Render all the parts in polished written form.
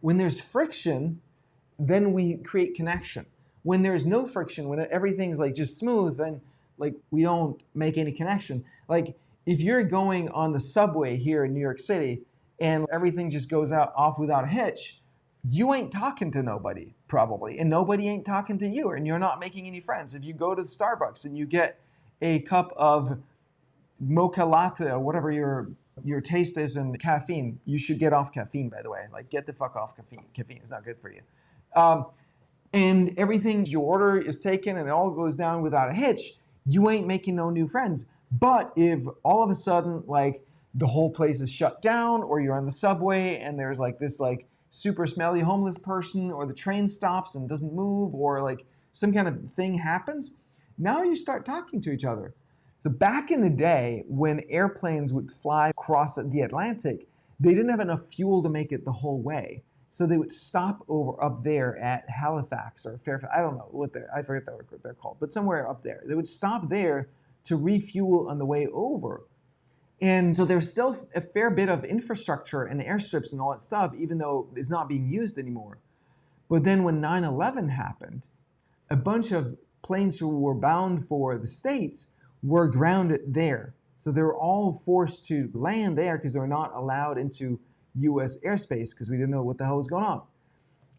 When there's friction, then we create connection. When there's no friction, when everything's like just smooth, then like we don't make any connection. Like if you're going on the subway here in New York City and everything just goes out off without a hitch, you ain't talking to nobody probably, and nobody ain't talking to you, and you're not making any friends. If you go to Starbucks and you get a cup of mocha latte or whatever your taste is in caffeine, you should get off caffeine, by the way. Like, get the fuck off caffeine. Caffeine is not good for you. Um, and everything your order is taken and it all goes down without a hitch, you ain't making no new friends. But if all of a sudden, like, the whole place is shut down, or you're on the subway and there's like this like super smelly homeless person, or the train stops and doesn't move, or like some kind of thing happens, now you start talking to each other. So back in the day, when airplanes would fly across the Atlantic, they didn't have enough fuel to make it the whole way. So they would stop over up there at Halifax or Fairfax. I don't know I forget what they're called, but somewhere up there. They would stop there to refuel on the way over. And so there's still a fair bit of infrastructure and airstrips and all that stuff, even though it's not being used anymore. But then when 9/11 happened, a bunch of planes who were bound for the States were grounded there. So they were all forced to land there because they were not allowed into US airspace because we didn't know what the hell was going on.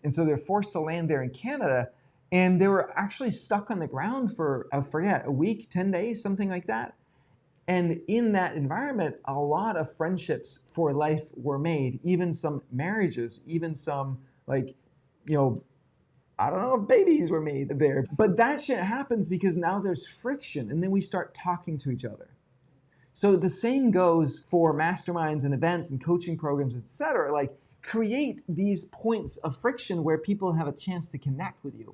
And so they're forced to land there in Canada, and they were actually stuck on the ground for, I forget, a week, 10 days, something like that. And in that environment, a lot of friendships for life were made, even some marriages, even some like, you know, I don't know if babies were made there. But that shit happens because now there's friction, and then we start talking to each other. So the same goes for masterminds and events and coaching programs, etc. Like, create these points of friction where people have a chance to connect with you.